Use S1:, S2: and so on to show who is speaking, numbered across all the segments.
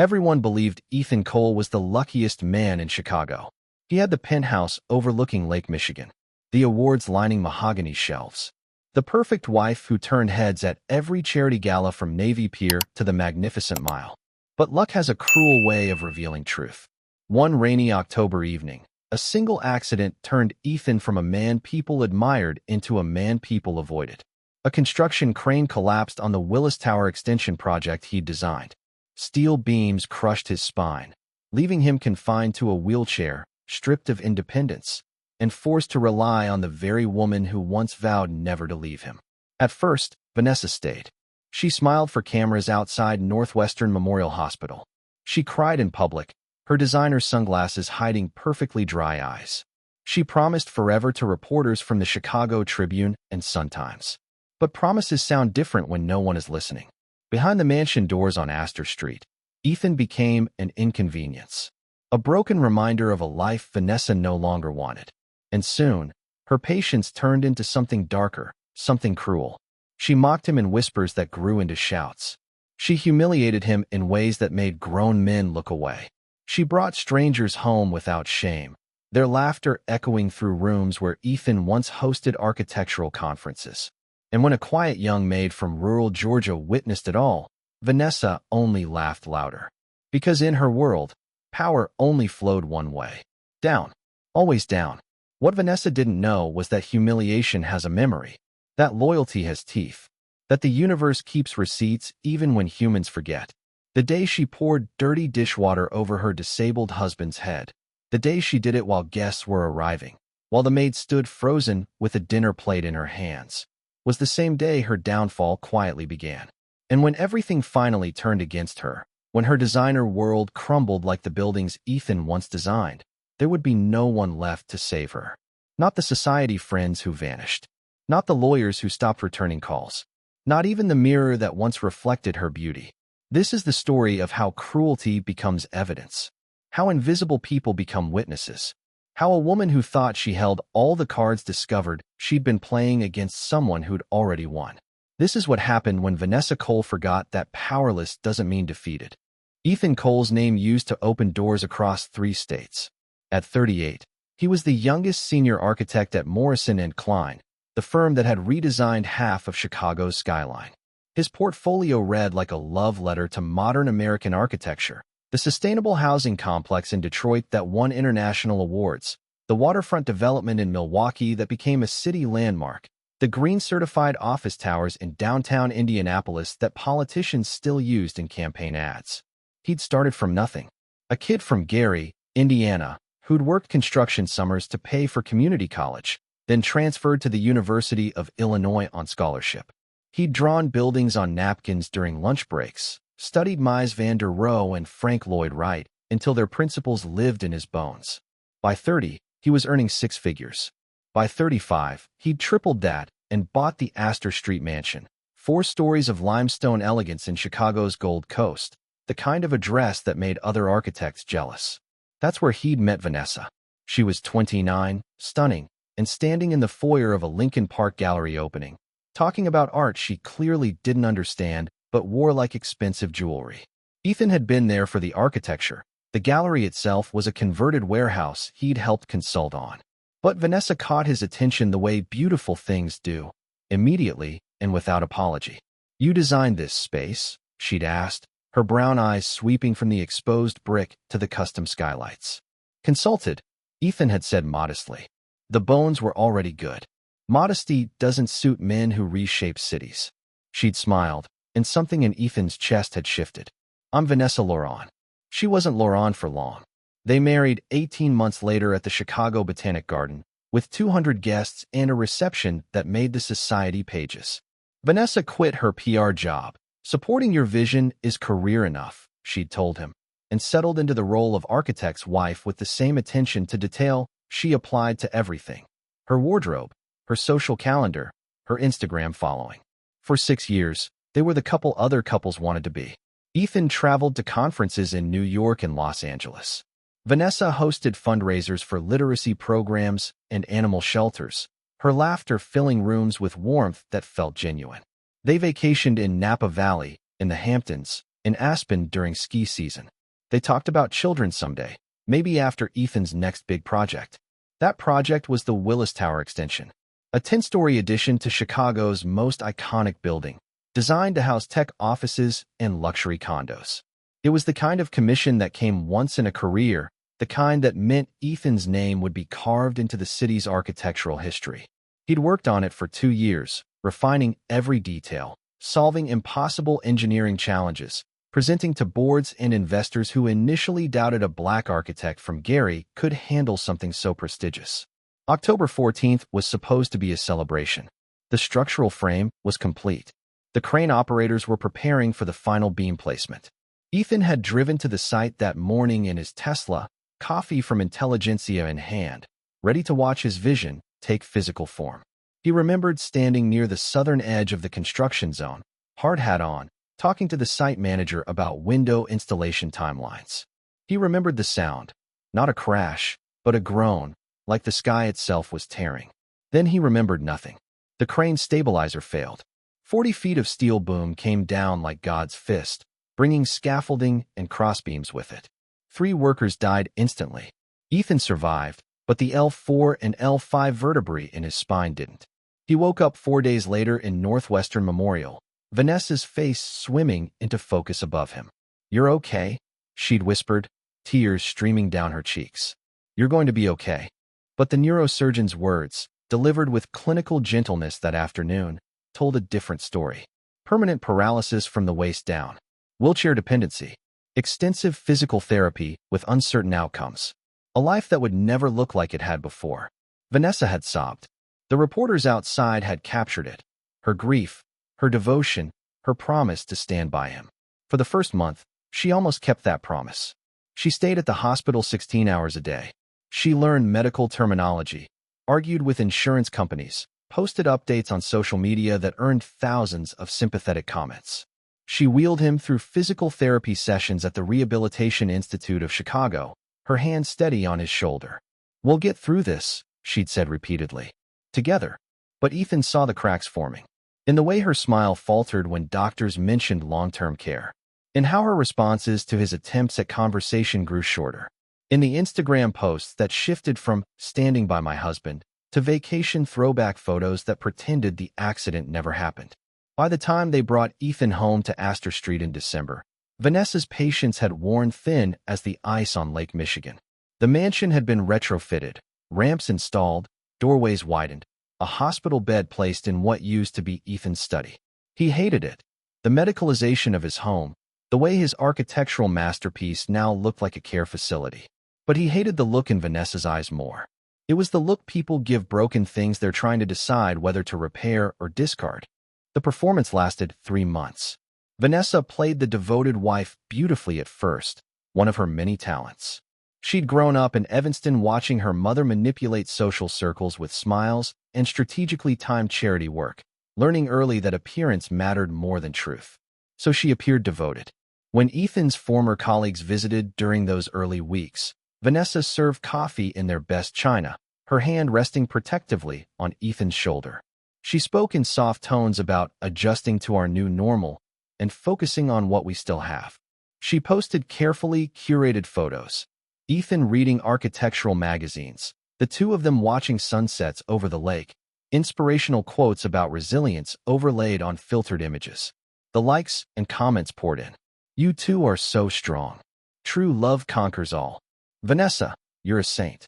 S1: Everyone believed Ethan Cole was the luckiest man in Chicago. He had the penthouse overlooking Lake Michigan, the awards lining mahogany shelves, the perfect wife who turned heads at every charity gala from Navy Pier to the Magnificent Mile. But luck has a cruel way of revealing truth. One rainy October evening, a single accident turned Ethan from a man people admired into a man people avoided. A construction crane collapsed on the Willis Tower extension project he'd designed. Steel beams crushed his spine, leaving him confined to a wheelchair, stripped of independence, and forced to rely on the very woman who once vowed never to leave him. At first, Vanessa stayed. She smiled for cameras outside Northwestern Memorial Hospital. She cried in public, her designer sunglasses hiding perfectly dry eyes. She promised forever to reporters from the Chicago Tribune and Sun-Times. But promises sound different when no one is listening. Behind the mansion doors on Astor Street, Ethan became an inconvenience, a broken reminder of a life Vanessa no longer wanted. And soon, her patience turned into something darker, something cruel. She mocked him in whispers that grew into shouts. She humiliated him in ways that made grown men look away. She brought strangers home without shame, their laughter echoing through rooms where Ethan once hosted architectural conferences. And when a quiet young maid from rural Georgia witnessed it all, Vanessa only laughed louder. Because in her world, power only flowed one way. Down. Always down. What Vanessa didn't know was that humiliation has a memory, that loyalty has teeth, that the universe keeps receipts even when humans forget. The day she poured dirty dishwater over her disabled husband's head, the day she did it while guests were arriving, while the maid stood frozen with a dinner plate in her hands, was the same day her downfall quietly began. And when everything finally turned against her, when her designer world crumbled like the buildings Ethan once designed, there would be no one left to save her. Not the society friends who vanished, not the lawyers who stopped returning calls, not even the mirror that once reflected her beauty. This is the story of how cruelty becomes evidence, how invisible people become witnesses, how a woman who thought she held all the cards discovered she'd been playing against someone who'd already won. This is what happened when Vanessa Cole forgot that powerless doesn't mean defeated. Ethan Cole's name used to open doors across 3 states. At 38, he was the youngest senior architect at Morrison & Klein, the firm that had redesigned half of Chicago's skyline. His portfolio read like a love letter to modern American architecture. The sustainable housing complex in Detroit that won international awards, the waterfront development in Milwaukee that became a city landmark, the green-certified office towers in downtown Indianapolis that politicians still used in campaign ads. He'd started from nothing. A kid from Gary, Indiana, who'd worked construction summers to pay for community college, then transferred to the University of Illinois on scholarship. He'd drawn buildings on napkins during lunch breaks, studied Mies van der Rohe and Frank Lloyd Wright until their principles lived in his bones. By 30, he was earning 6 figures. By 35, he'd tripled that and bought the Astor Street mansion, 4 stories of limestone elegance in Chicago's Gold Coast, the kind of address that made other architects jealous. That's where he'd met Vanessa. She was 29, stunning, and standing in the foyer of a Lincoln Park gallery opening, talking about art she clearly didn't understand but wore like expensive jewelry. Ethan had been there for the architecture. The gallery itself was a converted warehouse he'd helped consult on. But Vanessa caught his attention the way beautiful things do, immediately and without apology. "You designed this space?" she'd asked, her brown eyes sweeping from the exposed brick to the custom skylights. "Consulted," Ethan had said modestly. The bones were already good. Modesty doesn't suit men who reshape cities. She'd smiled, and something in Ethan's chest had shifted. "I'm Vanessa Laurent." She wasn't Laurent for long. They married 18 months later at the Chicago Botanic Garden, with 200 guests and a reception that made the society pages. Vanessa quit her PR job. "Supporting your vision is career enough," she'd told him, and settled into the role of architect's wife with the same attention to detail she applied to everything: her wardrobe, her social calendar, her Instagram following. For 6 years, they were the couple other couples wanted to be. Ethan traveled to conferences in New York and Los Angeles. Vanessa hosted fundraisers for literacy programs and animal shelters, her laughter filling rooms with warmth that felt genuine. They vacationed in Napa Valley, in the Hamptons, in Aspen during ski season. They talked about children someday, maybe after Ethan's next big project. That project was the Willis Tower extension, a 10-story addition to Chicago's most iconic building, designed to house tech offices and luxury condos. It was the kind of commission that came once in a career, the kind that meant Ethan's name would be carved into the city's architectural history. He'd worked on it for 2 years, refining every detail, solving impossible engineering challenges, presenting to boards and investors who initially doubted a black architect from Gary could handle something so prestigious. October 14th was supposed to be a celebration. The structural frame was complete. The crane operators were preparing for the final beam placement. Ethan had driven to the site that morning in his Tesla, coffee from Intelligentsia in hand, ready to watch his vision take physical form. He remembered standing near the southern edge of the construction zone, hard hat on, talking to the site manager about window installation timelines. He remembered the sound, not a crash, but a groan, like the sky itself was tearing. Then he remembered nothing. The crane stabilizer failed. 40 feet of steel boom came down like God's fist, bringing scaffolding and crossbeams with it. 3 workers died instantly. Ethan survived, but the L4 and L5 vertebrae in his spine didn't. He woke up 4 days later in Northwestern Memorial, Vanessa's face swimming into focus above him. "You're okay," she'd whispered, tears streaming down her cheeks. "You're going to be okay." But the neurosurgeon's words, delivered with clinical gentleness that afternoon, told a different story. Permanent paralysis from the waist down, wheelchair dependency, extensive physical therapy with uncertain outcomes. A life that would never look like it had before. Vanessa had sobbed. The reporters outside had captured it. Her grief, her devotion, her promise to stand by him. For the first month, she almost kept that promise. She stayed at the hospital 16 hours a day. She learned medical terminology, argued with insurance companies, posted updates on social media that earned thousands of sympathetic comments. She wheeled him through physical therapy sessions at the Rehabilitation Institute of Chicago, her hand steady on his shoulder. "We'll get through this," she'd said repeatedly. Together. But Ethan saw the cracks forming. In the way her smile faltered when doctors mentioned long-term care. In how her responses to his attempts at conversation grew shorter. In the Instagram posts that shifted from "standing by my husband" to vacation throwback photos that pretended the accident never happened. By the time they brought Ethan home to Astor Street in December, Vanessa's patience had worn thin as the ice on Lake Michigan. The mansion had been retrofitted, ramps installed, doorways widened, a hospital bed placed in what used to be Ethan's study. He hated it. The medicalization of his home, the way his architectural masterpiece now looked like a care facility. But he hated the look in Vanessa's eyes more. It was the look people give broken things they're trying to decide whether to repair or discard. The performance lasted 3 months. Vanessa played the devoted wife beautifully at first, one of her many talents. She'd grown up in Evanston watching her mother manipulate social circles with smiles and strategically timed charity work, learning early that appearance mattered more than truth. So she appeared devoted. When Ethan's former colleagues visited during those early weeks, Vanessa served coffee in their best china, her hand resting protectively on Ethan's shoulder. She spoke in soft tones about adjusting to our new normal and focusing on what we still have. She posted carefully curated photos. Ethan reading architectural magazines, the 2 of them watching sunsets over the lake, inspirational quotes about resilience overlaid on filtered images. The likes and comments poured in. "You two are so strong. True love conquers all. Vanessa, you're a saint."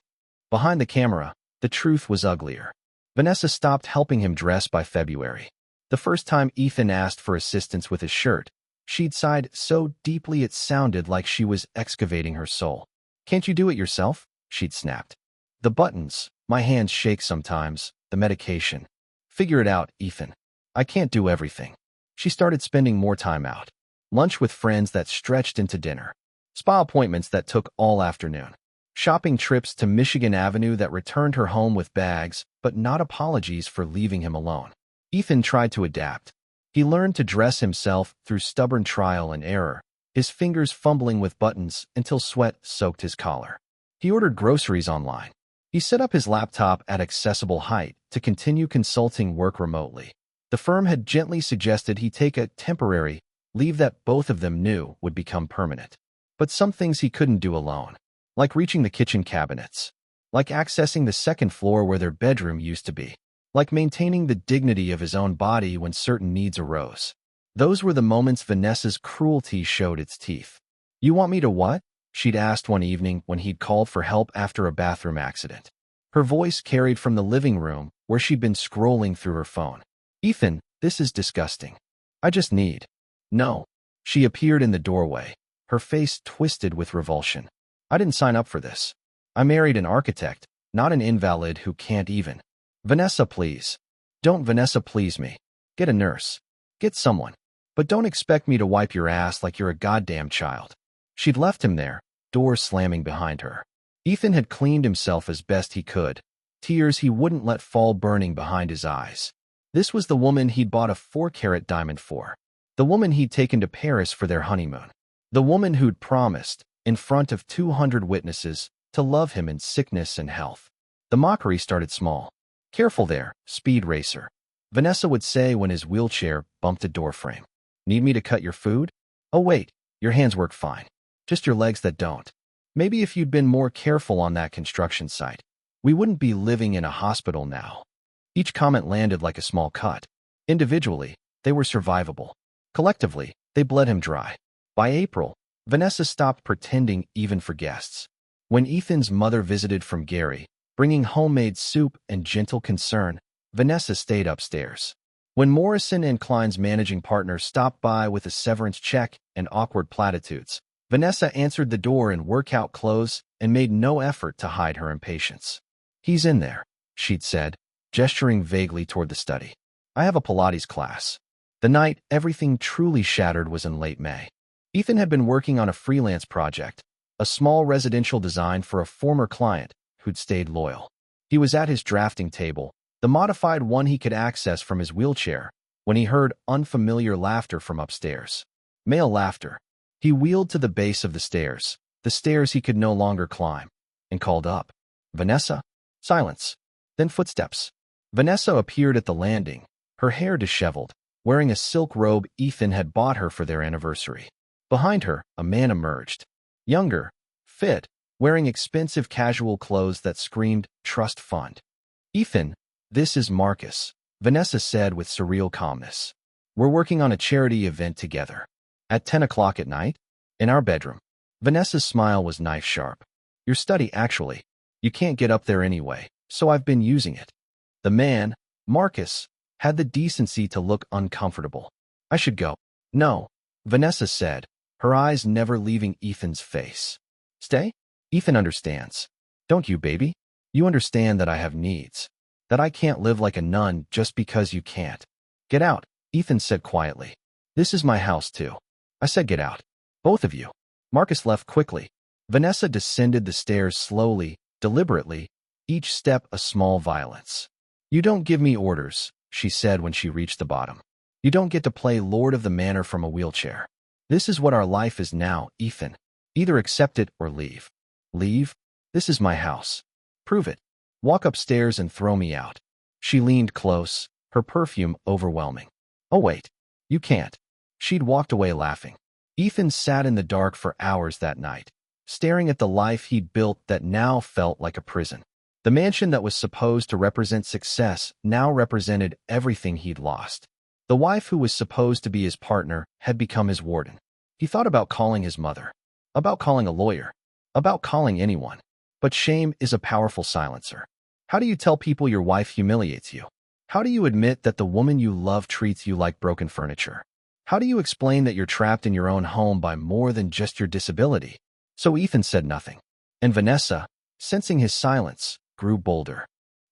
S1: Behind the camera, the truth was uglier. Vanessa stopped helping him dress by February. The first time Ethan asked for assistance with his shirt, she'd sighed so deeply it sounded like she was excavating her soul. "Can't you do it yourself?" she'd snapped. "The buttons, my hands shake sometimes, the medication. Figure it out, Ethan. I can't do everything." She started spending more time out. Lunch with friends that stretched into dinner. Spa appointments that took all afternoon. Shopping trips to Michigan Avenue that returned her home with bags, but not apologies for leaving him alone. Ethan tried to adapt. He learned to dress himself through stubborn trial and error, his fingers fumbling with buttons until sweat soaked his collar. He ordered groceries online. He set up his laptop at accessible height to continue consulting work remotely. The firm had gently suggested he take a temporary, leave that both of them knew would become permanent. But some things he couldn't do alone, like reaching the kitchen cabinets, like accessing the second floor where their bedroom used to be, like maintaining the dignity of his own body when certain needs arose. Those were the moments Vanessa's cruelty showed its teeth. "You want me to what?" she'd asked one evening when he'd called for help after a bathroom accident. Her voice carried from the living room where she'd been scrolling through her phone. "Ethan, this is disgusting. I just need—" "No." She appeared in the doorway, her face twisted with revulsion. "I didn't sign up for this. I married an architect, not an invalid who can't even—" "Vanessa, please. Don't Vanessa, please me. Get a nurse. Get someone. But don't expect me to wipe your ass like you're a goddamn child." She'd left him there, doors slamming behind her. Ethan had cleaned himself as best he could, tears he wouldn't let fall burning behind his eyes. This was the woman he'd bought a 4-carat diamond for. The woman he'd taken to Paris for their honeymoon. The woman who'd promised, in front of 200 witnesses, to love him in sickness and health. The mockery started small. "Careful there, speed racer," Vanessa would say when his wheelchair bumped a doorframe. "Need me to cut your food? Oh wait, your hands work fine. Just your legs that don't. Maybe if you'd been more careful on that construction site, we wouldn't be living in a hospital now." Each comment landed like a small cut. Individually, they were survivable. Collectively, they bled him dry. By April, Vanessa stopped pretending even for guests. When Ethan's mother visited from Gary, bringing homemade soup and gentle concern, Vanessa stayed upstairs. When Morrison and Klein's managing partner stopped by with a severance check and awkward platitudes, Vanessa answered the door in workout clothes and made no effort to hide her impatience. "He's in there," she'd said, gesturing vaguely toward the study. "I have a Pilates class." The night everything truly shattered was in late May. Ethan had been working on a freelance project, a small residential design for a former client who'd stayed loyal. He was at his drafting table, the modified one he could access from his wheelchair, when he heard unfamiliar laughter from upstairs. Male laughter. He wheeled to the base of the stairs he could no longer climb, and called up, "Vanessa?" Silence. Then footsteps. Vanessa appeared at the landing, her hair disheveled, wearing a silk robe Ethan had bought her for their anniversary. Behind her, a man emerged. Younger, fit, wearing expensive casual clothes that screamed trust fund. "Ethan, this is Marcus," Vanessa said with surreal calmness. "We're working on a charity event together. At 10 o'clock at night? In our bedroom." Vanessa's smile was knife-sharp. "Your study, actually. You can't get up there anyway, so I've been using it." The man, Marcus, had the decency to look uncomfortable. "I should go." "No," Vanessa said, her eyes never leaving Ethan's face. "Stay? Ethan understands. Don't you, baby? You understand that I have needs. That I can't live like a nun just because you can't." "Get out," Ethan said quietly. "This is my house, too." "I said get out. Both of you." Marcus left quickly. Vanessa descended the stairs slowly, deliberately, each step a small violence. "You don't give me orders," she said when she reached the bottom. "You don't get to play Lord of the Manor from a wheelchair. This is what our life is now, Ethan. Either accept it or leave." "Leave? This is my house." "Prove it. Walk upstairs and throw me out." She leaned close, her perfume overwhelming. "Oh wait, you can't." She'd walked away laughing. Ethan sat in the dark for hours that night, staring at the life he'd built that now felt like a prison. The mansion that was supposed to represent success now represented everything he'd lost. The wife who was supposed to be his partner had become his warden. He thought about calling his mother, about calling a lawyer, about calling anyone. But shame is a powerful silencer. How do you tell people your wife humiliates you? How do you admit that the woman you love treats you like broken furniture? How do you explain that you're trapped in your own home by more than just your disability? So Ethan said nothing. And Vanessa, sensing his silence, grew bolder.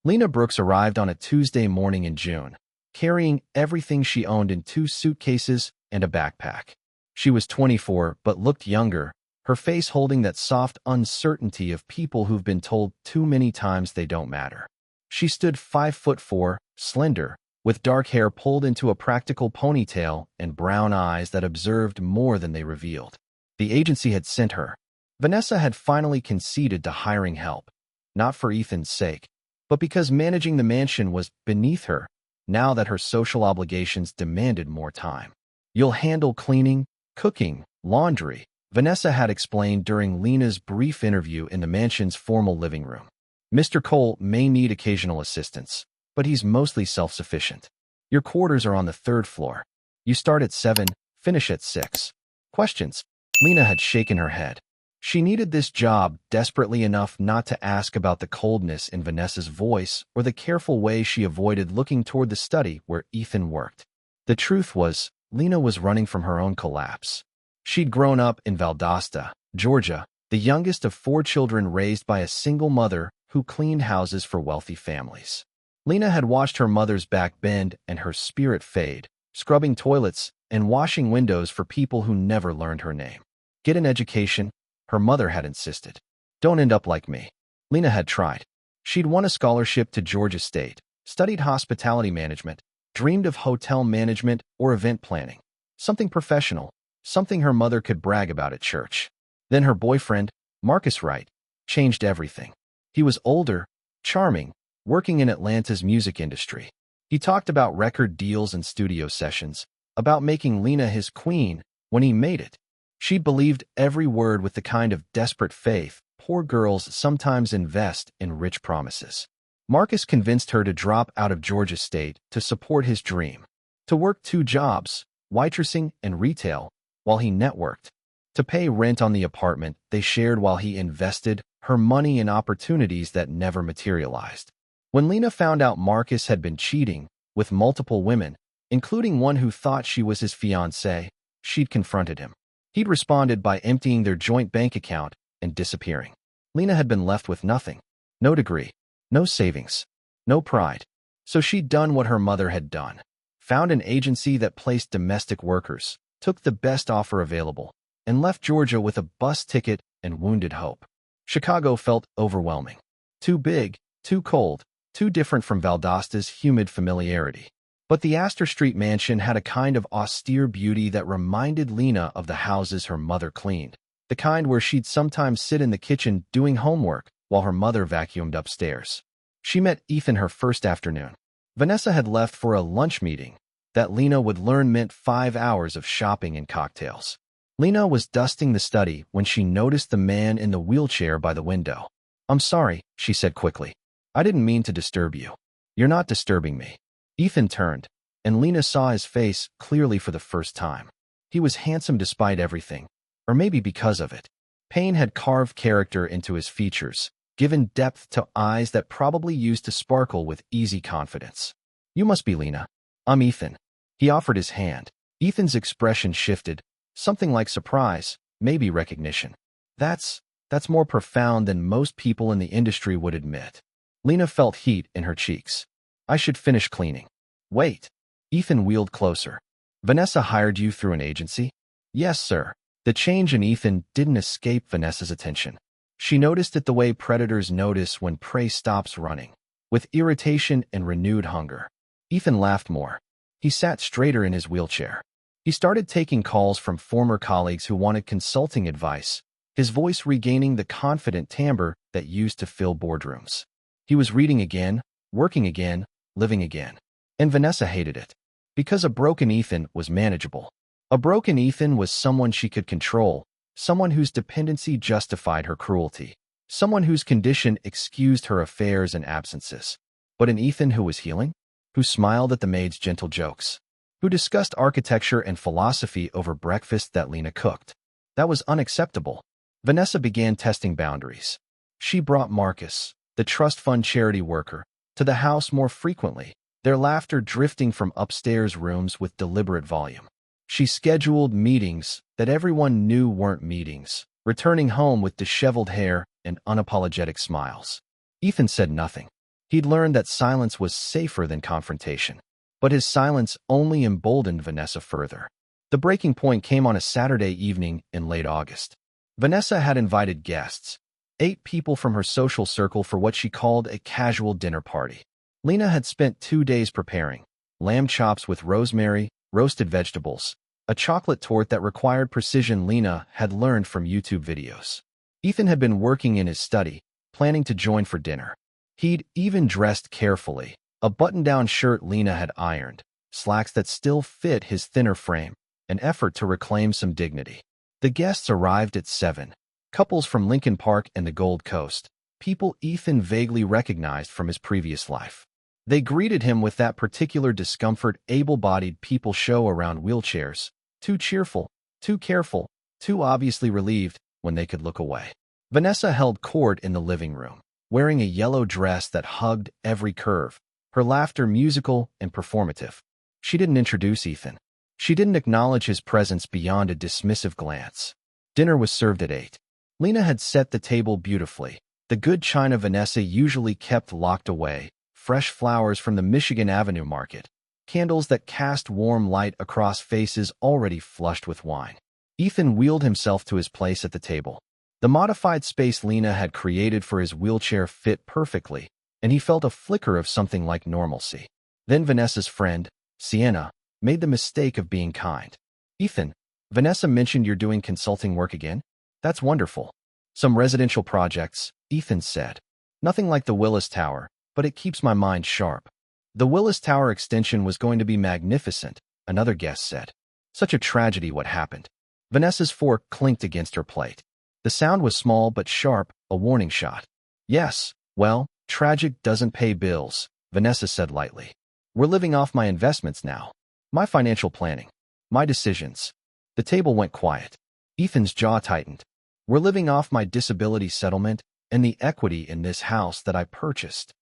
S1: Lena Brooks arrived on a Tuesday morning in June, carrying everything she owned in 2 suitcases and a backpack. She was 24 but looked younger, her face holding that soft uncertainty of people who've been told too many times they don't matter. She stood 5'4", slender, with dark hair pulled into a practical ponytail and brown eyes that observed more than they revealed. The agency had sent her. Vanessa had finally conceded to hiring help, not for Ethan's sake, but because managing the mansion was beneath her, now that her social obligations demanded more time. You'll handle cleaning, cooking, laundry, Vanessa had explained during Lena's brief interview in the mansion's formal living room. Mr. Cole may need occasional assistance, but he's mostly self-sufficient. Your quarters are on the 3rd floor. You start at 7, finish at 6. Questions? Lena had shaken her head. She needed this job desperately enough not to ask about the coldness in Vanessa's voice or the careful way she avoided looking toward the study where Ethan worked. The truth was, Lena was running from her own collapse. She'd grown up in Valdosta, Georgia, the youngest of 4 children raised by a single mother who cleaned houses for wealthy families. Lena had watched her mother's back bend and her spirit fade, scrubbing toilets and washing windows for people who never learned her name. Get an education, her mother had insisted. Don't end up like me. Lena had tried. She'd won a scholarship to Georgia State, studied hospitality management, dreamed of hotel management or event planning. Something professional, something her mother could brag about at church. Then her boyfriend, Marcus Wright, changed everything. He was older, charming, working in Atlanta's music industry. He talked about record deals and studio sessions, about making Lena his queen when he made it. She'd believed every word with the kind of desperate faith poor girls sometimes invest in rich promises. Marcus convinced her to drop out of Georgia State to support his dream, to work 2 jobs, waitressing and retail, while he networked, to pay rent on the apartment they shared while he invested her money in opportunities that never materialized. When Lena found out Marcus had been cheating with multiple women, including one who thought she was his fiancée, she'd confronted him. He'd responded by emptying their joint bank account and disappearing. Lena had been left with nothing. No degree, no savings, no pride. So she'd done what her mother had done. Found an agency that placed domestic workers, took the best offer available, and left Georgia with a bus ticket and wounded hope. Chicago felt overwhelming. Too big, too cold, too different from Valdosta's humid familiarity. But the Astor Street mansion had a kind of austere beauty that reminded Lena of the houses her mother cleaned, the kind where she'd sometimes sit in the kitchen doing homework while her mother vacuumed upstairs. She met Ethan her first afternoon. Vanessa had left for a lunch meeting that Lena would learn meant 5 hours of shopping and cocktails. Lena was dusting the study when she noticed the man in the wheelchair by the window. "I'm sorry," she said quickly. "I didn't mean to disturb you." "You're not disturbing me." Ethan turned, and Lena saw his face clearly for the first time. He was handsome despite everything, or maybe because of it. Pain had carved character into his features, given depth to eyes that probably used to sparkle with easy confidence. "You must be Lena." "I'm Ethan." He offered his hand. Ethan's expression shifted, something like surprise, maybe recognition. That's more profound than most people in the industry would admit. Lena felt heat in her cheeks. "I should finish cleaning." "Wait." Ethan wheeled closer. "Vanessa hired you through an agency?" "Yes, sir." The change in Ethan didn't escape Vanessa's attention. She noticed it the way predators notice when prey stops running, with irritation and renewed hunger. Ethan laughed more. He sat straighter in his wheelchair. He started taking calls from former colleagues who wanted consulting advice, his voice regaining the confident timbre that used to fill boardrooms. He was reading again, working again, living again. And Vanessa hated it. Because a broken Ethan was manageable. A broken Ethan was someone she could control, someone whose dependency justified her cruelty, someone whose condition excused her affairs and absences. But an Ethan who was healing? Who smiled at the maid's gentle jokes? Who discussed architecture and philosophy over breakfast that Lena cooked? That was unacceptable. Vanessa began testing boundaries. She brought Marcus, the trust fund charity worker, to the house more frequently, their laughter drifting from upstairs rooms with deliberate volume. She scheduled meetings that everyone knew weren't meetings, returning home with disheveled hair and unapologetic smiles. Ethan said nothing. He'd learned that silence was safer than confrontation. But his silence only emboldened Vanessa further. The breaking point came on a Saturday evening in late August. Vanessa had invited guests, 8 people from her social circle for what she called a casual dinner party. Lena had spent 2 days preparing: lamb chops with rosemary, roasted vegetables, a chocolate torte that required precision Lena had learned from YouTube videos. Ethan had been working in his study, planning to join for dinner. He'd even dressed carefully, a button-down shirt Lena had ironed, slacks that still fit his thinner frame, an effort to reclaim some dignity. The guests arrived at 7. Couples from Lincoln Park and the Gold Coast, people Ethan vaguely recognized from his previous life. They greeted him with that particular discomfort able-bodied people show around wheelchairs, too cheerful, too careful, too obviously relieved when they could look away. Vanessa held court in the living room, wearing a yellow dress that hugged every curve, her laughter musical and performative. She didn't introduce Ethan. She didn't acknowledge his presence beyond a dismissive glance. Dinner was served at 8. Lena had set the table beautifully. The good china Vanessa usually kept locked away, fresh flowers from the Michigan Avenue market, candles that cast warm light across faces already flushed with wine. Ethan wheeled himself to his place at the table. The modified space Lena had created for his wheelchair fit perfectly, and he felt a flicker of something like normalcy. Then Vanessa's friend, Sienna, made the mistake of being kind. "Ethan, Vanessa mentioned you're doing consulting work again? That's wonderful." "Some residential projects," Ethan said. "Nothing like the Willis Tower, but it keeps my mind sharp." "The Willis Tower extension was going to be magnificent," another guest said. "Such a tragedy what happened." Vanessa's fork clinked against her plate. The sound was small but sharp, a warning shot. "Yes, well, tragic doesn't pay bills," Vanessa said lightly. "We're living off my investments now. My financial planning. My decisions." The table went quiet. Ethan's jaw tightened. "We're living off my disability settlement and the equity in this house that I purchased.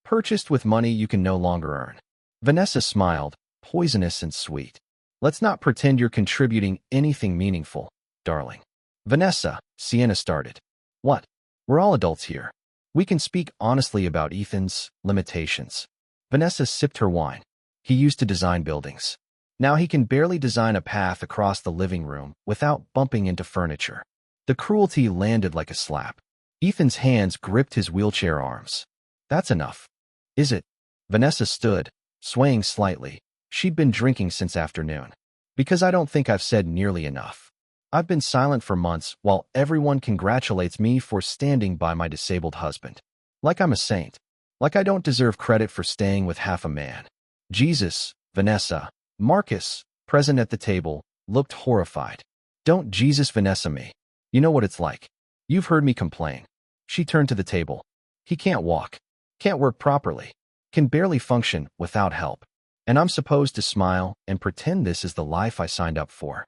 S1: Purchased with money you can no longer earn." Vanessa smiled, poisonous and sweet. "Let's not pretend you're contributing anything meaningful, darling." "Vanessa," Sienna started. "What? We're all adults here. We can speak honestly about Ethan's limitations." Vanessa sipped her wine. "He used to design buildings. Now he can barely design a path across the living room without bumping into furniture." The cruelty landed like a slap. Ethan's hands gripped his wheelchair arms. "That's enough." "Is it?" Vanessa stood, swaying slightly. She'd been drinking since afternoon. "Because I don't think I've said nearly enough. I've been silent for months while everyone congratulates me for standing by my disabled husband. Like I'm a saint. Like I don't deserve credit for staying with half a man." "Jesus," Vanessa. Marcus, present at the table, looked horrified. "Don't Jesus Vanessa me. You know what it's like. You've heard me complain." She turned to the table. "He can't walk. Can't work properly. Can barely function without help. And I'm supposed to smile and pretend this is the life I signed up for."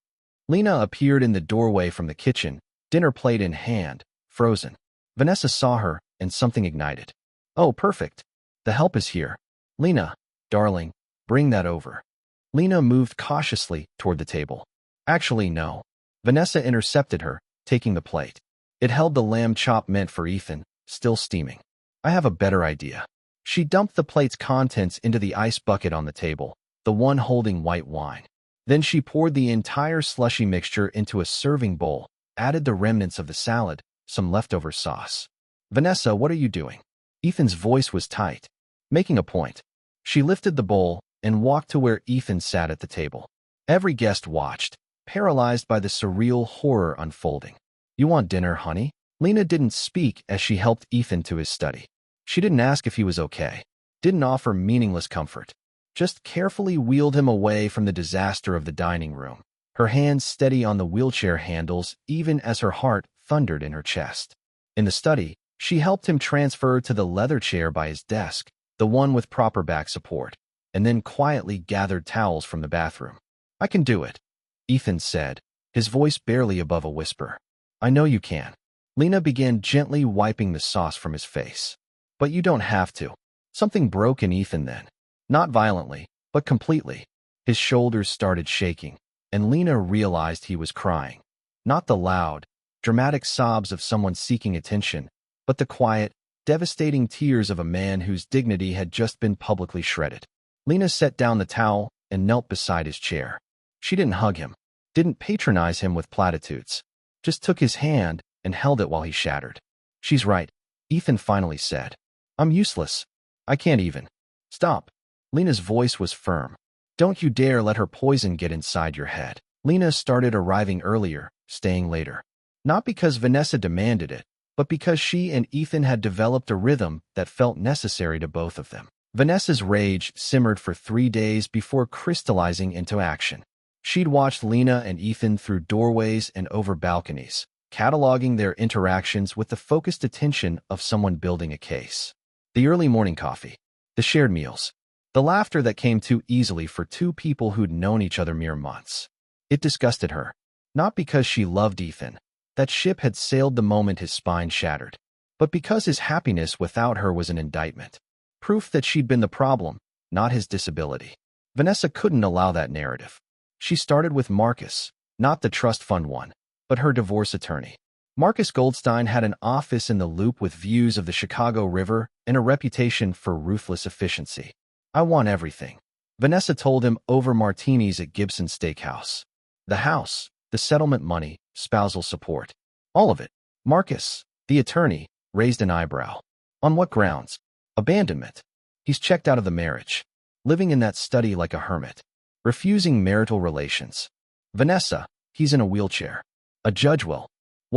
S1: Lena appeared in the doorway from the kitchen, dinner plate in hand, frozen. Vanessa saw her, and something ignited. "Oh, perfect. The help is here. Lena, darling, bring that over." Lena moved cautiously toward the table. "Actually, no." Vanessa intercepted her, taking the plate. It held the lamb chop meant for Ethan, still steaming. "I have a better idea." She dumped the plate's contents into the ice bucket on the table, the one holding white wine. Then she poured the entire slushy mixture into a serving bowl, added the remnants of the salad, some leftover sauce. "Vanessa, what are you doing?" Ethan's voice was tight. "Making a point." She lifted the bowl and walked to where Ethan sat at the table. Every guest watched, paralyzed by the surreal horror unfolding. "You want dinner, honey?" Lena didn't speak as she helped Ethan to his study. She didn't ask if he was okay, didn't offer meaningless comfort, just carefully wheeled him away from the disaster of the dining room, her hands steady on the wheelchair handles even as her heart thundered in her chest. In the study, she helped him transfer to the leather chair by his desk, the one with proper back support, and then quietly gathered towels from the bathroom. "I can do it," Ethan said, his voice barely above a whisper. "I know you can." Lena began gently wiping the sauce from his face. "But you don't have to." Something broke in Ethan then. Not violently, but completely. His shoulders started shaking, and Lena realized he was crying. Not the loud, dramatic sobs of someone seeking attention, but the quiet, devastating tears of a man whose dignity had just been publicly shredded. Lena set down the towel and knelt beside his chair. She didn't hug him, didn't patronize him with platitudes, just took his hand and held it while he shattered. "She's right," Ethan finally said. "I'm useless. I can't even." "Stop." Lena's voice was firm. "Don't you dare let her poison get inside your head." Lena started arriving earlier, staying later. Not because Vanessa demanded it, but because she and Ethan had developed a rhythm that felt necessary to both of them. Vanessa's rage simmered for 3 days before crystallizing into action. She'd watched Lena and Ethan through doorways and over balconies, cataloging their interactions with the focused attention of someone building a case. The early morning coffee, the shared meals, the laughter that came too easily for two people who'd known each other mere months. It disgusted her, not because she loved Ethan. That ship had sailed the moment his spine shattered, but because his happiness without her was an indictment. Proof that she'd been the problem, not his disability. Vanessa couldn't allow that narrative. She started with Marcus, not the trust fund one, but her divorce attorney. Marcus Goldstein had an office in the Loop with views of the Chicago River and a reputation for ruthless efficiency. I want everything, Vanessa told him over martinis at Gibson's Steakhouse. The house, the settlement money, spousal support. All of it. Marcus, the attorney, raised an eyebrow. On what grounds? Abandonment. He's checked out of the marriage. Living in that study like a hermit. Refusing marital relations. Vanessa, he's in a wheelchair. A judge will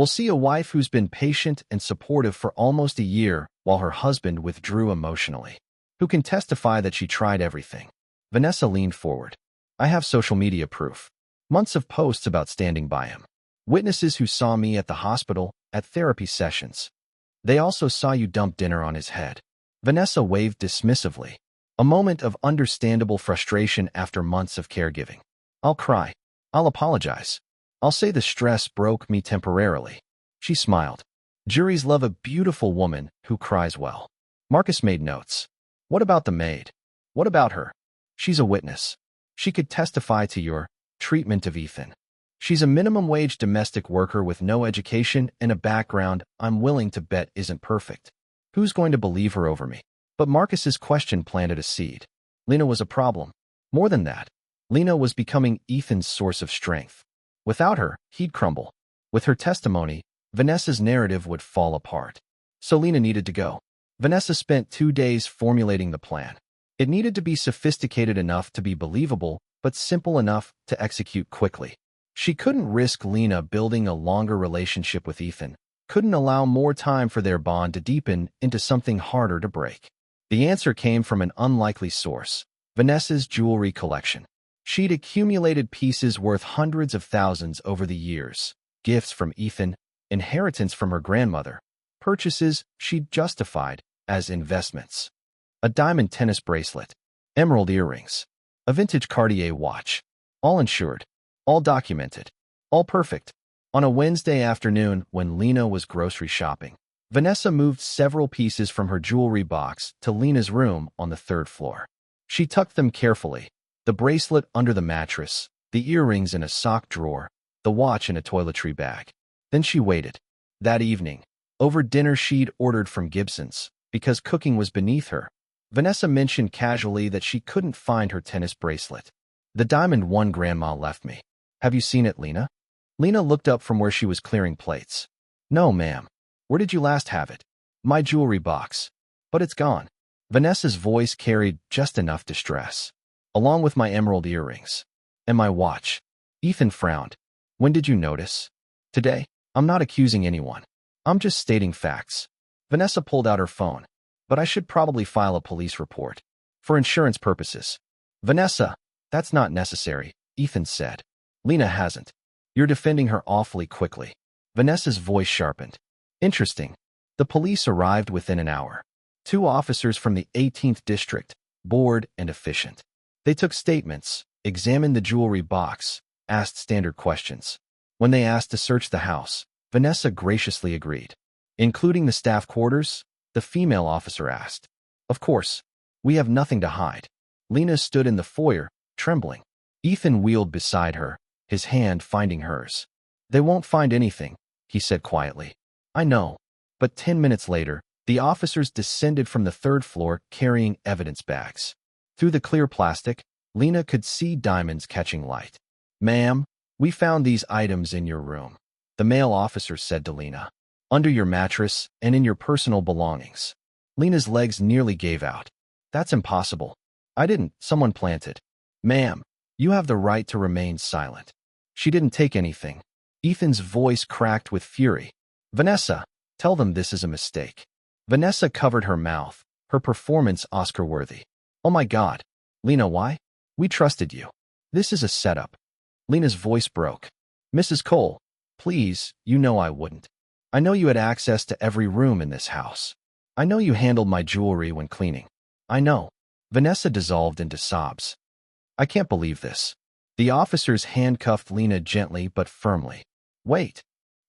S1: see a wife who's been patient and supportive for almost a year while her husband withdrew emotionally. Who can testify that she tried everything? Vanessa leaned forward. I have social media proof. Months of posts about standing by him. Witnesses who saw me at the hospital, at therapy sessions. They also saw you dump dinner on his head. Vanessa waved dismissively. A moment of understandable frustration after months of caregiving. I'll cry. I'll apologize. I'll say the stress broke me temporarily. She smiled. Juries love a beautiful woman who cries well. Marcus made notes. What about the maid? What about her? She's a witness. She could testify to your treatment of Ethan. She's a minimum wage domestic worker with no education and a background I'm willing to bet isn't perfect. Who's going to believe her over me? But Marcus's question planted a seed. Lena was a problem. More than that, Lena was becoming Ethan's source of strength. Without her, he'd crumble. With her testimony, Vanessa's narrative would fall apart. So Lena needed to go. Vanessa spent 2 days formulating the plan. It needed to be sophisticated enough to be believable, but simple enough to execute quickly. She couldn't risk Lena building a longer relationship with Ethan, couldn't allow more time for their bond to deepen into something harder to break. The answer came from an unlikely source, Vanessa's jewelry collection. She'd accumulated pieces worth hundreds of thousands over the years, gifts from Ethan, inheritance from her grandmother, purchases she'd justified as investments. A diamond tennis bracelet, emerald earrings, a vintage Cartier watch, all insured, all documented, all perfect. On a Wednesday afternoon when Lena was grocery shopping, Vanessa moved several pieces from her jewelry box to Lena's room on the 3rd floor. She tucked them carefully, the bracelet under the mattress, the earrings in a sock drawer, the watch in a toiletry bag. Then she waited. That evening, over dinner she'd ordered from Gibson's, because cooking was beneath her, Vanessa mentioned casually that she couldn't find her tennis bracelet. The diamond one Grandma left me. Have you seen it, Lena? Lena looked up from where she was clearing plates. No, ma'am. Where did you last have it? My jewelry box. But it's gone. Vanessa's voice carried just enough distress. Along with my emerald earrings. And my watch. Ethan frowned. When did you notice? Today. I'm not accusing anyone. I'm just stating facts. Vanessa pulled out her phone. But I should probably file a police report. For insurance purposes. Vanessa, that's not necessary, Ethan said. Lena hasn't. You're defending her awfully quickly. Vanessa's voice sharpened. Interesting. The police arrived within an hour. 2 officers from the 18th District, bored and efficient. They took statements, examined the jewelry box, asked standard questions. When they asked to search the house, Vanessa graciously agreed. Including the staff quarters? The female officer asked. Of course. We have nothing to hide. Lena stood in the foyer, trembling. Ethan wheeled beside her, his hand finding hers. They won't find anything, he said quietly. I know. But 10 minutes later, the officers descended from the 3rd floor carrying evidence bags. Through the clear plastic, Lena could see diamonds catching light. Ma'am, we found these items in your room, the male officer said to Lena. Under your mattress and in your personal belongings. Lena's legs nearly gave out. That's impossible. I didn't. Someone planted. Ma'am, you have the right to remain silent. She didn't take anything. Ethan's voice cracked with fury. Vanessa, tell them this is a mistake. Vanessa covered her mouth, her performance Oscar-worthy. Oh my God. Lena, why? We trusted you. This is a setup. Lena's voice broke. Mrs. Cole, please, you know I wouldn't. I know you had access to every room in this house. I know you handled my jewelry when cleaning. I know. Vanessa dissolved into sobs. I can't believe this. The officers handcuffed Lena gently but firmly. Wait.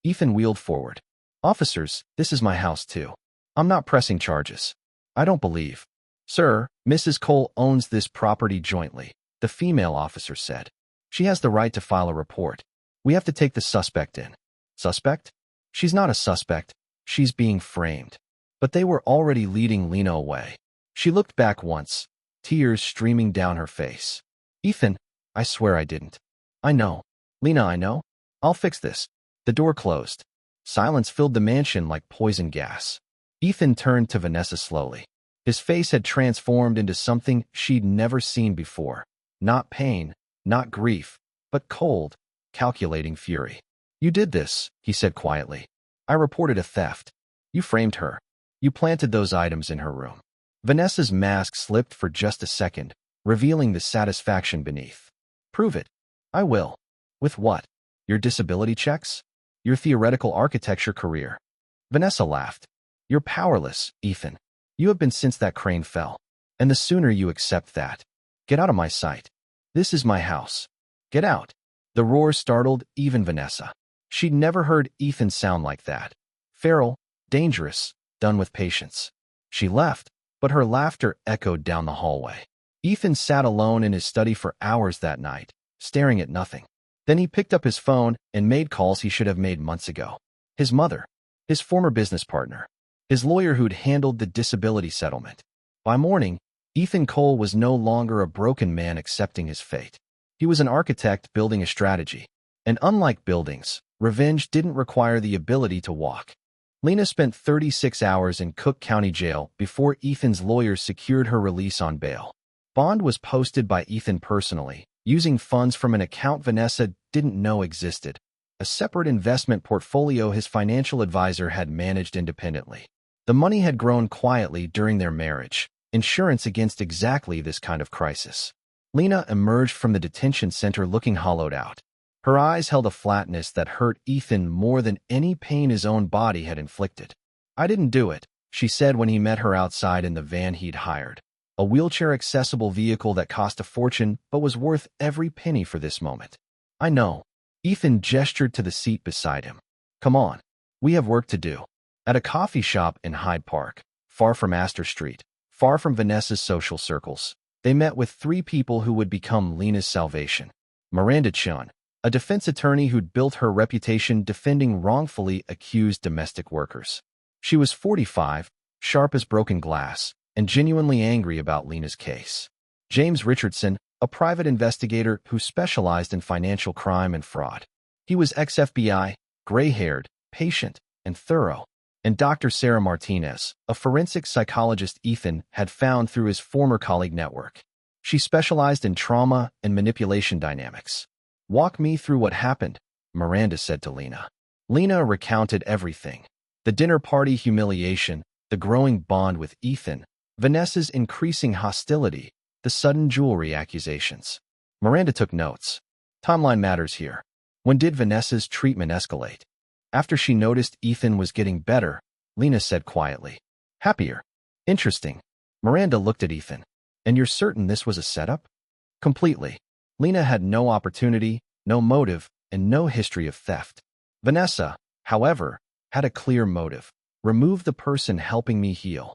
S1: Ethan wheeled forward. Officers, this is my house too. I'm not pressing charges. I don't believe. Sir, Mrs. Cole owns this property jointly, the female officer said. She has the right to file a report. We have to take the suspect in. Suspect? She's not a suspect. She's being framed. But they were already leading Lena away. She looked back once, tears streaming down her face. Ethan, I swear I didn't. I know. Lena, I know. I'll fix this. The door closed. Silence filled the mansion like poison gas. Ethan turned to Vanessa slowly. His face had transformed into something she'd never seen before. Not pain, not grief, but cold, calculating fury. You did this, he said quietly. I reported a theft. You framed her. You planted those items in her room. Vanessa's mask slipped for just a second, revealing the satisfaction beneath. Prove it. I will. With what? Your disability checks? Your theoretical architecture career? Vanessa laughed. You're powerless, Ethan. You have been since that crane fell. And the sooner you accept that. Get out of my sight. This is my house. Get out. The roar startled even Vanessa. She'd never heard Ethan sound like that. Feral, dangerous, done with patience. She left, but her laughter echoed down the hallway. Ethan sat alone in his study for hours that night, staring at nothing. Then he picked up his phone and made calls he should have made months ago. His mother, his former business partner, his lawyer who'd handled the disability settlement. By morning, Ethan Cole was no longer a broken man accepting his fate. He was an architect building a strategy. And unlike buildings, revenge didn't require the ability to walk. Lena spent 36 hours in Cook County Jail before Ethan's lawyers secured her release on bail. Bond was posted by Ethan personally, using funds from an account Vanessa didn't know existed, a separate investment portfolio his financial advisor had managed independently. The money had grown quietly during their marriage, insurance against exactly this kind of crisis. Lena emerged from the detention center looking hollowed out. Her eyes held a flatness that hurt Ethan more than any pain his own body had inflicted. I didn't do it, she said when he met her outside in the van he'd hired. A wheelchair-accessible vehicle that cost a fortune but was worth every penny for this moment. I know. Ethan gestured to the seat beside him. Come on. We have work to do. At a coffee shop in Hyde Park, far from Astor Street, far from Vanessa's social circles, they met with three people who would become Lena's salvation. Miranda Chun, a defense attorney who'd built her reputation defending wrongfully accused domestic workers. She was 45, sharp as broken glass, and genuinely angry about Lena's case. James Richardson, a private investigator who specialized in financial crime and fraud. He was ex-FBI, gray-haired, patient, and thorough. And Dr. Sarah Martinez, a forensic psychologist Ethan had found through his former colleague network. She specialized in trauma and manipulation dynamics. Walk me through what happened, Miranda said to Lena. Lena recounted everything. The dinner party humiliation, the growing bond with Ethan, Vanessa's increasing hostility, the sudden jewelry accusations. Miranda took notes. Timeline matters here. When did Vanessa's treatment escalate? After she noticed Ethan was getting better, Lena said quietly. Happier. Interesting. Miranda looked at Ethan. And you're certain this was a setup? Completely. Lena had no opportunity, no motive, and no history of theft. Vanessa, however, had a clear motive. Remove the person helping me heal.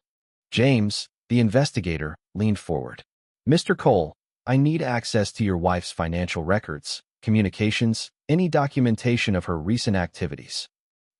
S1: James, the investigator, leaned forward. Mr. Cole, I need access to your wife's financial records, communications, any documentation of her recent activities.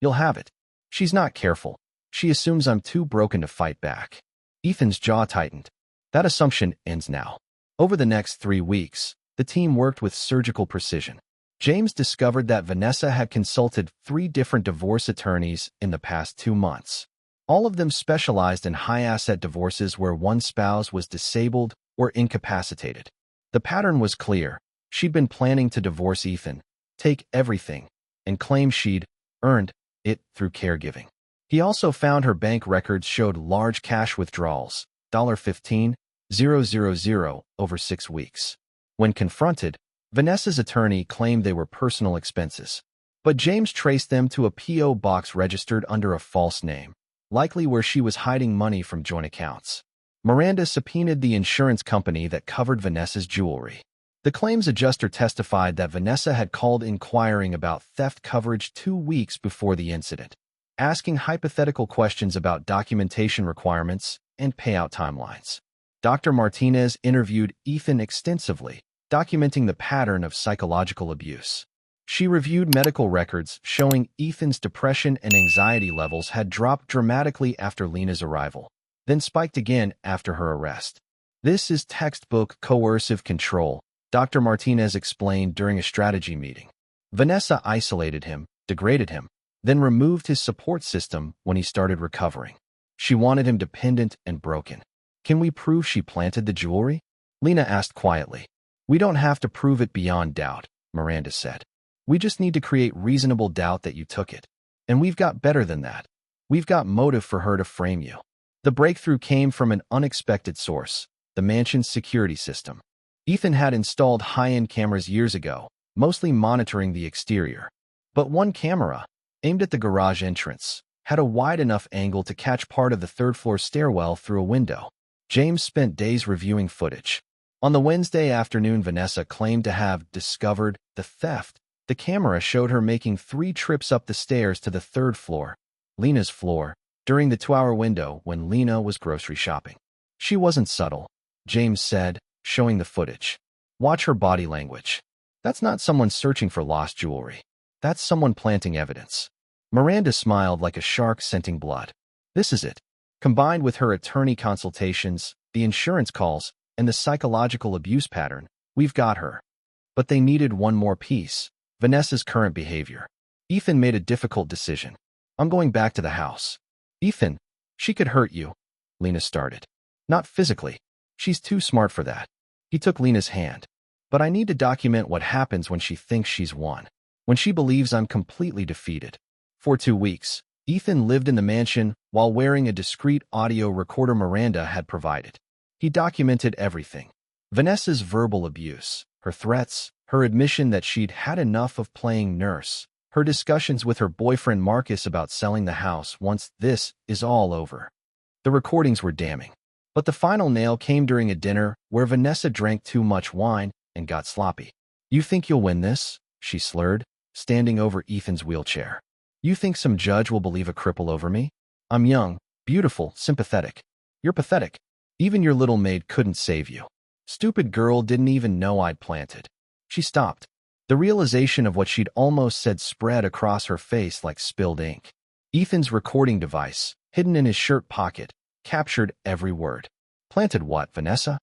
S1: You'll have it. She's not careful. She assumes I'm too broken to fight back. Ethan's jaw tightened. That assumption ends now. Over the next 3 weeks, the team worked with surgical precision. James discovered that Vanessa had consulted 3 different divorce attorneys in the past 2 months. All of them specialized in high-asset divorces where one spouse was disabled or incapacitated. The pattern was clear. She'd been planning to divorce Ethan, take everything, and claim she'd earned it through caregiving. He also found her bank records showed large cash withdrawals, $15,000 over 6 weeks. When confronted, Vanessa's attorney claimed they were personal expenses, but James traced them to a P.O. box registered under a false name, likely where she was hiding money from joint accounts. Miranda subpoenaed the insurance company that covered Vanessa's jewelry. The claims adjuster testified that Vanessa had called inquiring about theft coverage 2 weeks before the incident, asking hypothetical questions about documentation requirements and payout timelines. Dr. Martinez interviewed Ethan extensively, documenting the pattern of psychological abuse. She reviewed medical records showing Ethan's depression and anxiety levels had dropped dramatically after Lena's arrival, then spiked again after her arrest. "This is textbook coercive control," Dr. Martinez explained during a strategy meeting. Vanessa isolated him, degraded him, then removed his support system when he started recovering. She wanted him dependent and broken. "Can we prove she planted the jewelry?" Lena asked quietly. "We don't have to prove it beyond doubt," Miranda said. "We just need to create reasonable doubt that you took it. And we've got better than that. We've got motive for her to frame you." The breakthrough came from an unexpected source, the mansion's security system. Ethan had installed high-end cameras years ago, mostly monitoring the exterior. But one camera, aimed at the garage entrance, had a wide enough angle to catch part of the third-floor stairwell through a window. James spent days reviewing footage. On the Wednesday afternoon Vanessa claimed to have discovered the theft, the camera showed her making 3 trips up the stairs to the 3rd floor, Lena's floor, during the 2-hour window when Lena was grocery shopping. She wasn't subtle, James said, showing the footage. "Watch her body language. That's not someone searching for lost jewelry. That's someone planting evidence." Miranda smiled like a shark scenting blood. "This is it." Combined with her attorney consultations, the insurance calls, and the psychological abuse pattern, we've got her. But they needed one more piece, Vanessa's current behavior. Ethan made a difficult decision. "I'm going back to the house." "Ethan, she could hurt you," Lena started. "Not physically. She's too smart for that." He took Lena's hand. "But I need to document what happens when she thinks she's won. When she believes I'm completely defeated." For 2 weeks, Ethan lived in the mansion while wearing a discreet audio recorder Miranda had provided. He documented everything. Vanessa's verbal abuse, her threats, her admission that she'd had enough of playing nurse, her discussions with her boyfriend Marcus about selling the house once this is all over. The recordings were damning. But the final nail came during a dinner where Vanessa drank too much wine and got sloppy. "You think you'll win this?" she slurred, standing over Ethan's wheelchair. "You think some judge will believe a cripple over me? I'm young, beautiful, sympathetic. You're pathetic. Even your little maid couldn't save you. Stupid girl didn't even know I'd planted." She stopped. The realization of what she'd almost said spread across her face like spilled ink. Ethan's recording device, hidden in his shirt pocket, captured every word. "Planted what, Vanessa?"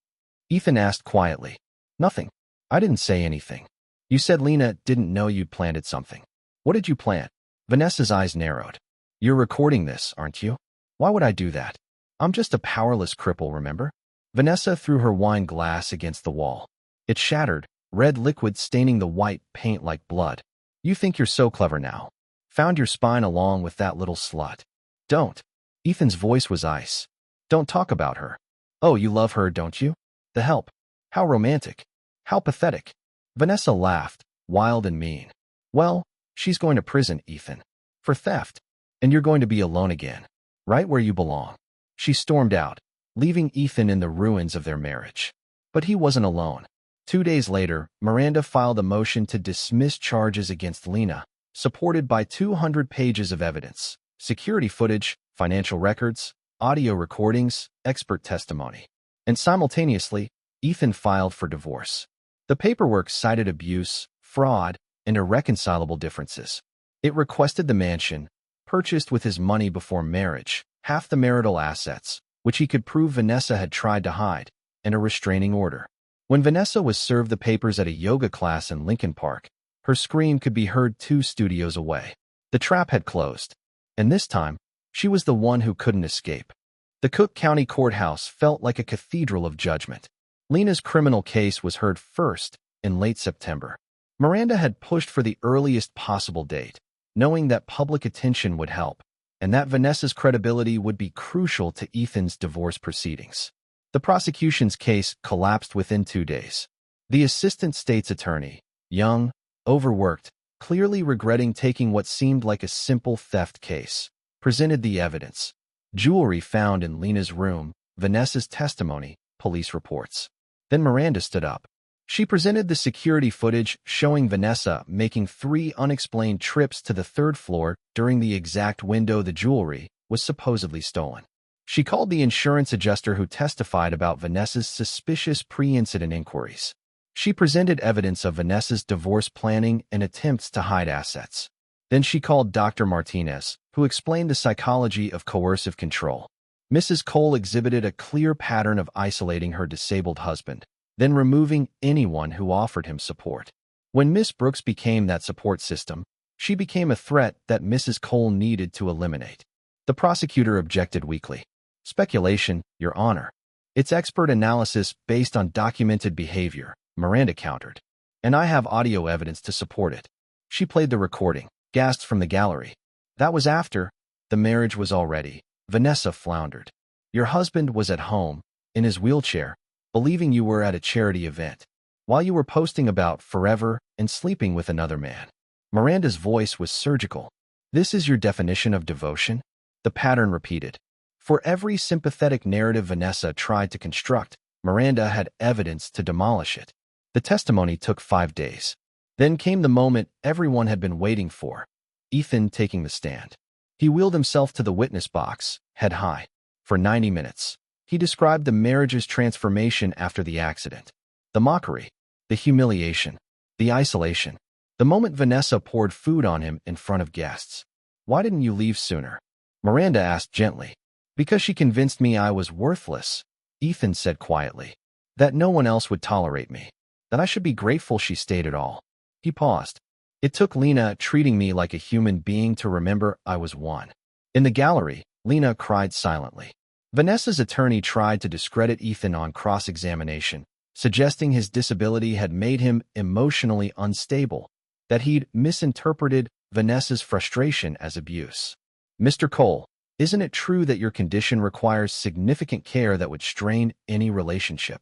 S1: Ethan asked quietly. "Nothing. I didn't say anything. You said Lena didn't know you'd planted something. What did you plant?" Vanessa's eyes narrowed. "You're recording this, aren't you?" "Why would I do that? I'm just a powerless cripple, remember?" Vanessa threw her wine glass against the wall. It shattered, red liquid staining the white paint like blood. "You think you're so clever now. Found your spine along with that little slut." "Don't." Ethan's voice was ice. "Don't talk about her." "Oh, you love her, don't you? The help. How romantic. How pathetic." Vanessa laughed, wild and mean. "Well, she's going to prison, Ethan. For theft. And you're going to be alone again. Right where you belong." She stormed out, leaving Ethan in the ruins of their marriage. But he wasn't alone. 2 days later, Miranda filed a motion to dismiss charges against Lena, supported by 200 pages of evidence, security footage, financial records, audio recordings, expert testimony. And simultaneously, Ethan filed for divorce. The paperwork cited abuse, fraud, and irreconcilable differences. It requested the mansion, purchased with his money before marriage, half the marital assets, which he could prove Vanessa had tried to hide, and a restraining order. When Vanessa was served the papers at a yoga class in Lincoln Park, her scream could be heard 2 studios away. The trap had closed, and this time, she was the one who couldn't escape. The Cook County Courthouse felt like a cathedral of judgment. Lena's criminal case was heard first in late September. Miranda had pushed for the earliest possible date, knowing that public attention would help, and that Vanessa's credibility would be crucial to Ethan's divorce proceedings. The prosecution's case collapsed within 2 days. The assistant state's attorney, young, overworked, clearly regretting taking what seemed like a simple theft case, presented the evidence. Jewelry found in Lena's room, Vanessa's testimony, police reports. Then Miranda stood up. She presented the security footage showing Vanessa making 3 unexplained trips to the 3rd floor during the exact window the jewelry was supposedly stolen. She called the insurance adjuster who testified about Vanessa's suspicious pre-incident inquiries. She presented evidence of Vanessa's divorce planning and attempts to hide assets. Then she called Dr. Martinez, who explained the psychology of coercive control. Mrs. Cole exhibited a clear pattern of isolating her disabled husband, then removing anyone who offered him support. When Miss Brooks became that support system, she became a threat that Mrs. Cole needed to eliminate. The prosecutor objected weakly. Speculation, Your Honor. It's expert analysis based on documented behavior, Miranda countered. And I have audio evidence to support it. She played the recording, gasps from the gallery. That was after the marriage was already. Vanessa floundered. Your husband was at home, in his wheelchair, believing you were at a charity event, while you were posting about forever and sleeping with another man. Miranda's voice was surgical. This is your definition of devotion? The pattern repeated. For every sympathetic narrative Vanessa tried to construct, Miranda had evidence to demolish it. The testimony took 5 days. Then came the moment everyone had been waiting for, Ethan taking the stand. He wheeled himself to the witness box, head high. For 90 minutes, he described the marriage's transformation after the accident, the mockery, the humiliation, the isolation, the moment Vanessa poured food on him in front of guests. Why didn't you leave sooner? Miranda asked gently. Because she convinced me I was worthless, Ethan said quietly. That no one else would tolerate me. That I should be grateful she stayed at all. He paused. It took Lena treating me like a human being to remember I was one. In the gallery, Lena cried silently. Vanessa's attorney tried to discredit Ethan on cross-examination, suggesting his disability had made him emotionally unstable, that he'd misinterpreted Vanessa's frustration as abuse. Mr. Cole, isn't it true that your condition requires significant care that would strain any relationship?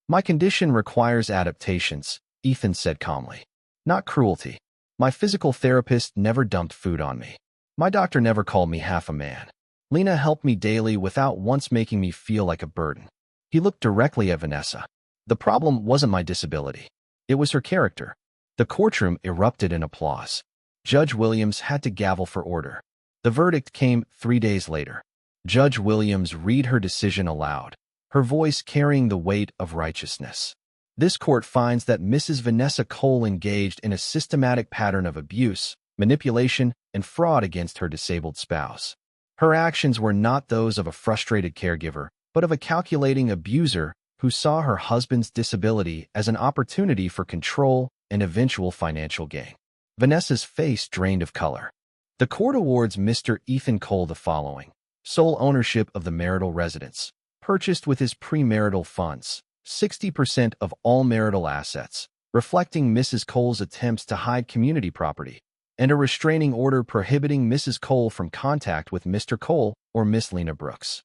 S1: My condition requires adaptations, Ethan said calmly. Not cruelty. My physical therapist never dumped food on me. My doctor never called me half a man. Lena helped me daily without once making me feel like a burden. He looked directly at Vanessa. The problem wasn't my disability. It was her character. The courtroom erupted in applause. Judge Williams had to gavel for order. The verdict came 3 days later. Judge Williams read her decision aloud, her voice carrying the weight of righteousness. This court finds that Mrs. Vanessa Cole engaged in a systematic pattern of abuse, manipulation, and fraud against her disabled spouse. Her actions were not those of a frustrated caregiver, but of a calculating abuser who saw her husband's disability as an opportunity for control and eventual financial gain. Vanessa's face drained of color. The court awards Mr. Ethan Cole the following: sole ownership of the marital residence, purchased with his premarital funds, 60% of all marital assets, reflecting Mrs. Cole's attempts to hide community property, and a restraining order prohibiting Mrs. Cole from contact with Mr. Cole or Miss Lena Brooks.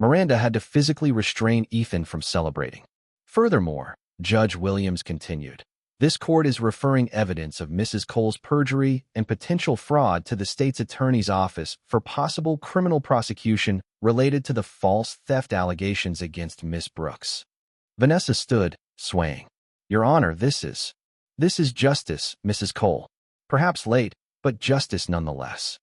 S1: Miranda had to physically restrain Ethan from celebrating. Furthermore, Judge Williams continued, this court is referring evidence of Mrs. Cole's perjury and potential fraud to the state's attorney's office for possible criminal prosecution related to the false theft allegations against Miss Brooks. Vanessa stood, swaying. Your Honor, this is justice, Mrs. Cole. Perhaps late, but justice nonetheless.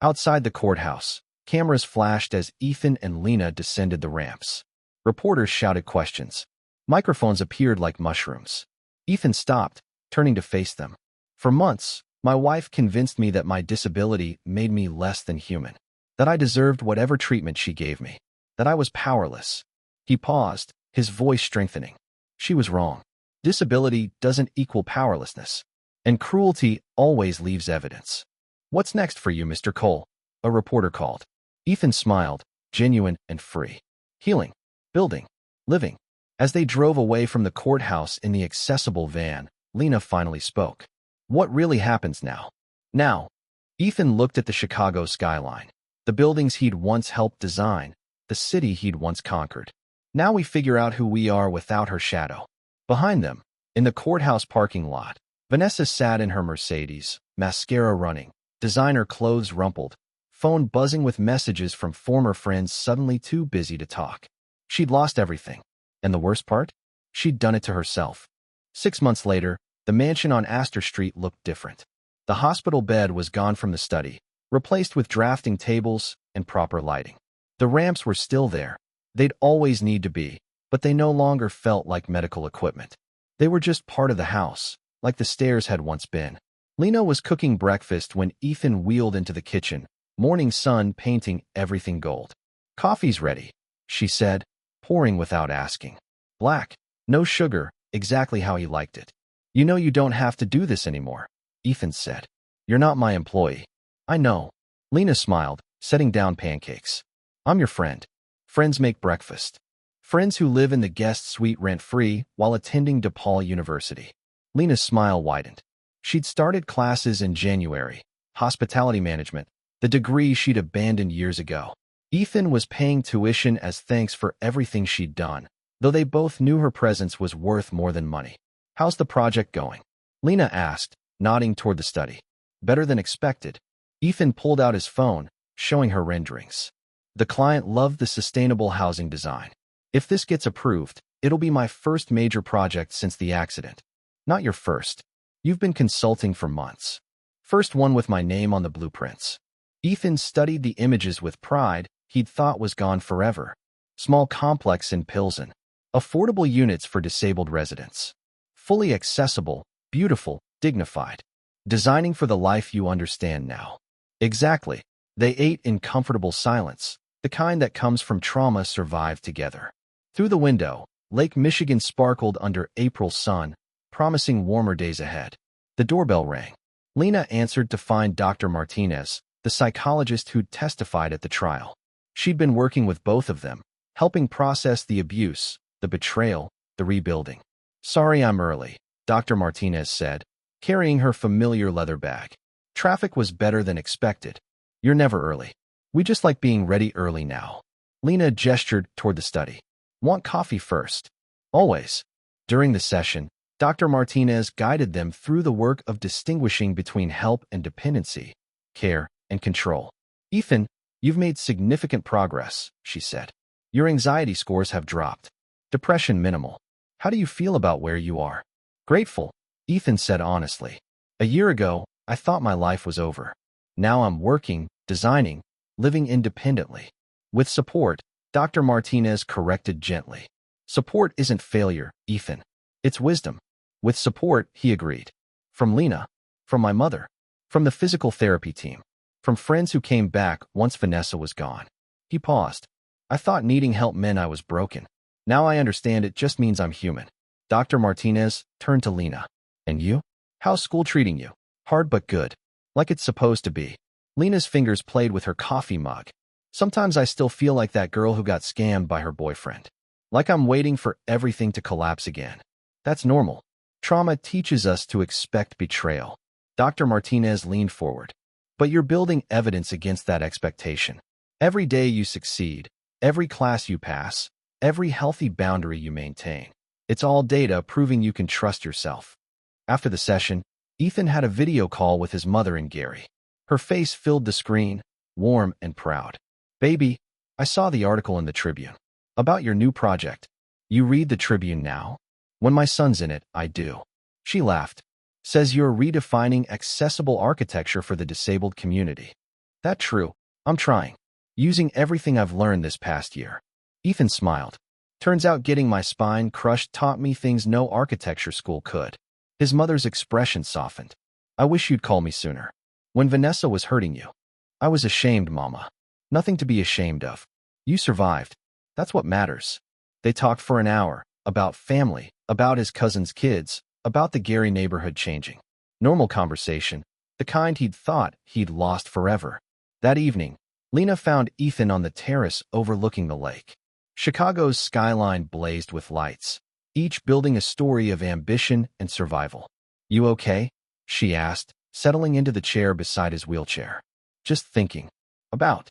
S1: Outside the courthouse, cameras flashed as Ethan and Lena descended the ramps. Reporters shouted questions. Microphones appeared like mushrooms. Ethan stopped, turning to face them. For months, my wife convinced me that my disability made me less than human, that I deserved whatever treatment she gave me, that I was powerless. He paused, his voice strengthening. She was wrong. Disability doesn't equal powerlessness, and cruelty always leaves evidence. What's next for you, Mr. Cole? A reporter called. Ethan smiled, genuine and free. Healing, building, living. As they drove away from the courthouse in the accessible van, Lena finally spoke. What really happens now? Now, Ethan looked at the Chicago skyline, the buildings he'd once helped design, the city he'd once conquered. Now we figure out who we are without her shadow. Behind them, In the courthouse parking lot, Vanessa sat in her Mercedes, mascara running, designer clothes rumpled, phone buzzing with messages from former friends suddenly too busy to talk. She'd lost everything. And the worst part? She'd done it to herself. 6 months later, the mansion on Astor Street looked different. The hospital bed was gone from the study, replaced with drafting tables and proper lighting. The ramps were still there. They'd always need to be, but they no longer felt like medical equipment. They were just part of the house, like the stairs had once been. Lena was cooking breakfast when Ethan wheeled into the kitchen, morning sun painting everything gold. "Coffee's ready," she said, pouring without asking. "Black, no sugar, exactly how he liked it." "You know you don't have to do this anymore," Ethan said. "You're not my employee." "I know." Lena smiled, setting down pancakes. "I'm your friend. Friends make breakfast. Friends who live in the guest suite rent-free while attending DePaul University." Lena's smile widened. She'd started classes in January, hospitality management, the degree she'd abandoned years ago. Ethan was paying tuition as thanks for everything she'd done, though they both knew her presence was worth more than money. "How's the project going?" Lena asked, nodding toward the study. "Better than expected." Ethan pulled out his phone, showing her renderings. "The client loved the sustainable housing design. If this gets approved, it'll be my first major project since the accident." "Not your first. You've been consulting for months." "First one with my name on the blueprints." Ethan studied the images with pride he'd thought was gone forever. Small complex in Pilsen. Affordable units for disabled residents. Fully accessible, beautiful, dignified. Designing for the life you understand now. Exactly. They ate in comfortable silence, the kind that comes from trauma survived together. Through the window, Lake Michigan sparkled under April sun, promising warmer days ahead. The doorbell rang. Lena answered to find Dr. Martinez, the psychologist who'd testified at the trial. She'd been working with both of them, helping process the abuse, the betrayal, the rebuilding. "Sorry I'm early," Dr. Martinez said, carrying her familiar leather bag. "Traffic was better than expected." "You're never early. We just like being ready early now." Lena gestured toward the study. "Want coffee first?" "Always." During the session, Dr. Martinez guided them through the work of distinguishing between help and dependency, care and control. "Ethan, you've made significant progress," she said. "Your anxiety scores have dropped. Depression minimal. How do you feel about where you are?" "Grateful," Ethan said honestly. "A year ago, I thought my life was over. Now I'm working, designing, living independently. With support," Dr. Martinez corrected gently. "Support isn't failure, Ethan. It's wisdom." "With support," he agreed. "From Lena, from my mother, from the physical therapy team, from friends who came back once Vanessa was gone." He paused. "I thought needing help meant I was broken. Now I understand it just means I'm human." Dr. Martinez turned to Lena. "And you? How's school treating you?" "Hard but good. Like it's supposed to be." Lena's fingers played with her coffee mug. "Sometimes I still feel like that girl who got scammed by her boyfriend. Like I'm waiting for everything to collapse again." "That's normal. Trauma teaches us to expect betrayal." Dr. Martinez leaned forward. "But you're building evidence against that expectation. Every day you succeed, every class you pass, every healthy boundary you maintain. It's all data proving you can trust yourself." After the session, Ethan had a video call with his mother and Gary. Her face filled the screen, warm and proud. "Baby, I saw the article in the Tribune. About your new project. You read the Tribune now?" "When my son's in it, I do." She laughed. "Says you're redefining accessible architecture for the disabled community." "That true. I'm trying. Using everything I've learned this past year." Ethan smiled. "Turns out getting my spine crushed taught me things no architecture school could." His mother's expression softened. "I wish you'd call me sooner. When Vanessa was hurting you." "I was ashamed, Mama." "Nothing to be ashamed of. You survived. That's what matters." They talked for an hour, about family, about his cousin's kids, about the Gary neighborhood changing. Normal conversation, the kind he'd thought he'd lost forever. That evening, Lena found Ethan on the terrace overlooking the lake. Chicago's skyline blazed with lights, each building a story of ambition and survival. "You okay?" she asked, settling into the chair beside his wheelchair. "Just thinking. About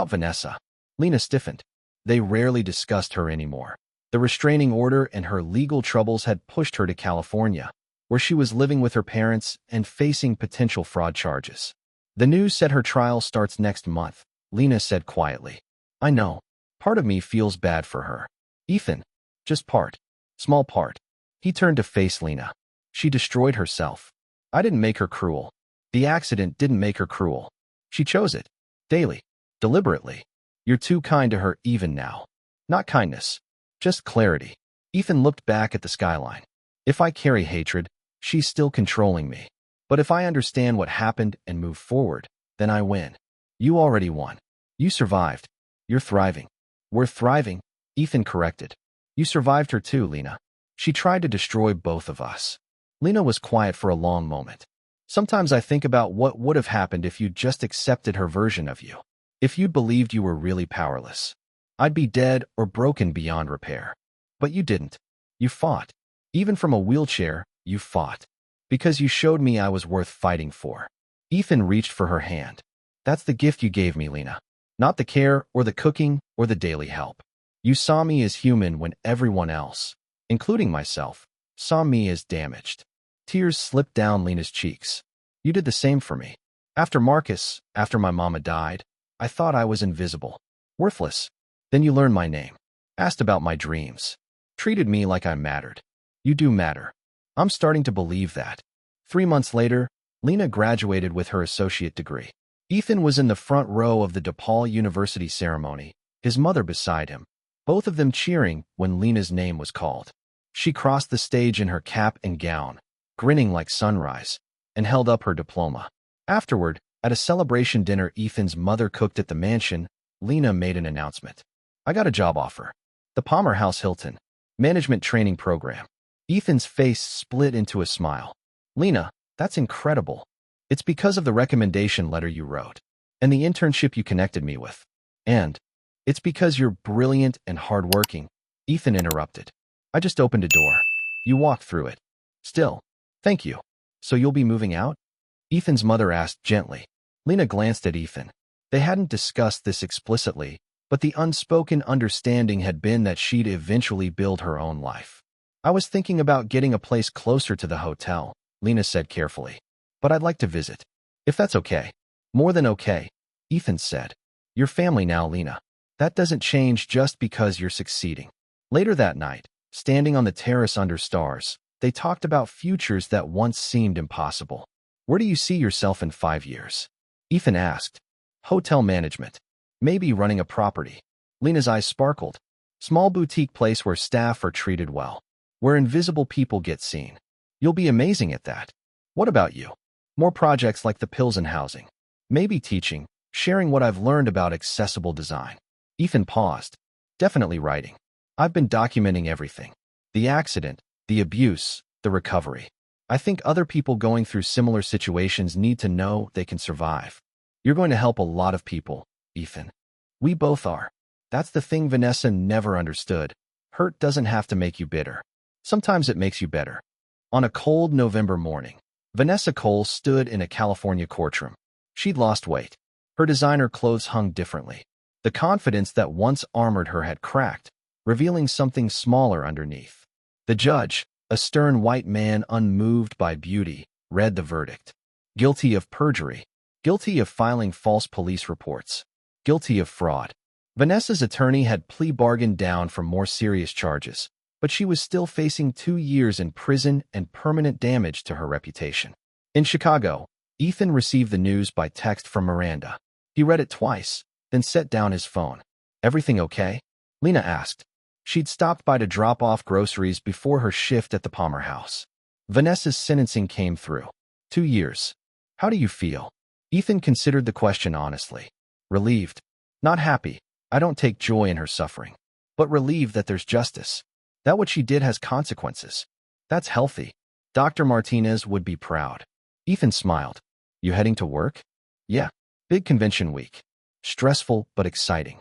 S1: Vanessa." Lena stiffened. They rarely discussed her anymore. The restraining order and her legal troubles had pushed her to California, where she was living with her parents and facing potential fraud charges. The news said her trial starts next month, Lena said quietly. I know. Part of me feels bad for her. Ethan. Just part. Small part. He turned to face Lena. She destroyed herself. I didn't make her cruel. The accident didn't make her cruel. She chose it. Daily. Deliberately. You're too kind to her even now. Not kindness. Just clarity. Ethan looked back at the skyline. If I carry hatred, she's still controlling me. But if I understand what happened and move forward, then I win. You already won. You survived. You're thriving. We're thriving, Ethan corrected. You survived her too, Lena. She tried to destroy both of us. Lena was quiet for a long moment. Sometimes I think about what would have happened if you just accepted her version of you. If you'd believed you were really powerless. I'd be dead or broken beyond repair. But you didn't. You fought. Even from a wheelchair, you fought. Because you showed me I was worth fighting for. Ethan reached for her hand. That's the gift you gave me, Lena. Not the care or the cooking or the daily help. You saw me as human when everyone else, including myself, saw me as damaged. Tears slipped down Lena's cheeks. You did the same for me. After Marcus, after my mama died, I thought I was invisible. Worthless. Then you learned my name. Asked about my dreams. Treated me like I mattered. You do matter. I'm starting to believe that. 3 months later, Lena graduated with her associate degree. Ethan was in the front row of the DePaul University ceremony, his mother beside him, both of them cheering when Lena's name was called. She crossed the stage in her cap and gown, grinning like sunrise, and held up her diploma. Afterward, at a celebration dinner Ethan's mother cooked at the mansion, Lena made an announcement. I got a job offer. The Palmer House Hilton Management Training Program. Ethan's face split into a smile. Lena, that's incredible. It's because of the recommendation letter you wrote, and the internship you connected me with. And it's because you're brilliant and hardworking, Ethan interrupted. I just opened a door. You walked through it. Still, thank you. So you'll be moving out? Ethan's mother asked gently. Lena glanced at Ethan. They hadn't discussed this explicitly, but the unspoken understanding had been that she'd eventually build her own life. I was thinking about getting a place closer to the hotel, Lena said carefully. But I'd like to visit. If that's okay. More than okay, Ethan said. You're family now, Lena. That doesn't change just because you're succeeding. Later that night, standing on the terrace under stars, they talked about futures that once seemed impossible. Where do you see yourself in 5 years? Ethan asked. Hotel management. Maybe running a property. Lena's eyes sparkled. Small boutique place where staff are treated well. Where invisible people get seen. You'll be amazing at that. What about you? More projects like the pills and housing. Maybe teaching, sharing what I've learned about accessible design. Ethan paused. Definitely writing. I've been documenting everything. The accident, the abuse, the recovery. I think other people going through similar situations need to know they can survive. You're going to help a lot of people, Ethan. We both are. That's the thing Vanessa never understood. Hurt doesn't have to make you bitter. Sometimes it makes you better. On a cold November morning, Vanessa Cole stood in a California courtroom. She'd lost weight. Her designer clothes hung differently. The confidence that once armored her had cracked, revealing something smaller underneath. The judge, a stern white man unmoved by beauty, read the verdict. Guilty of perjury. Guilty of filing false police reports. Guilty of fraud. Vanessa's attorney had plea bargained down for more serious charges, but she was still facing 2 years in prison and permanent damage to her reputation. In Chicago, Ethan received the news by text from Miranda. He read it twice, then set down his phone. Everything okay? Lena asked. She'd stopped by to drop off groceries before her shift at the Palmer House. Vanessa's sentencing came through. 2 years. How do you feel? Ethan considered the question honestly. Relieved. Not happy. I don't take joy in her suffering. But relieved that there's justice. That what she did has consequences. That's healthy. Dr. Martinez would be proud. Ethan smiled. You heading to work? Yeah. Big convention week. Stressful but exciting.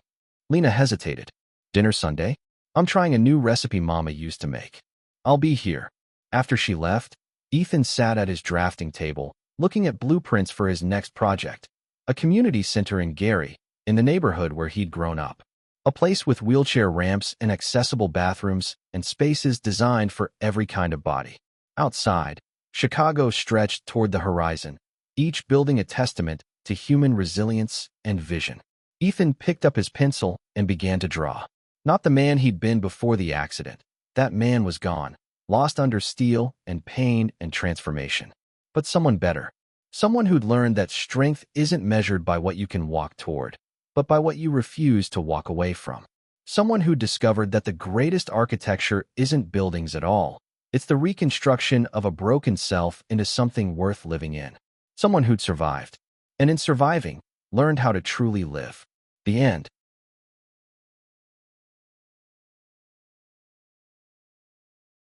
S1: Lena hesitated. Dinner Sunday? I'm trying a new recipe Mama used to make. I'll be here. After she left, Ethan sat at his drafting table, looking at blueprints for his next project, a community center in Gary, in the neighborhood where he'd grown up. A place with wheelchair ramps and accessible bathrooms and spaces designed for every kind of body. Outside, Chicago stretched toward the horizon, each building a testament to human resilience and vision. Ethan picked up his pencil and began to draw. Not the man he'd been before the accident. That man was gone, lost under steel and pain and transformation. But someone better. Someone who'd learned that strength isn't measured by what you can walk toward, but by what you refuse to walk away from. Someone who discovered that the greatest architecture isn't buildings at all. It's the reconstruction of a broken self into something worth living in. Someone who'd survived. And in surviving, learned how to truly live. The end.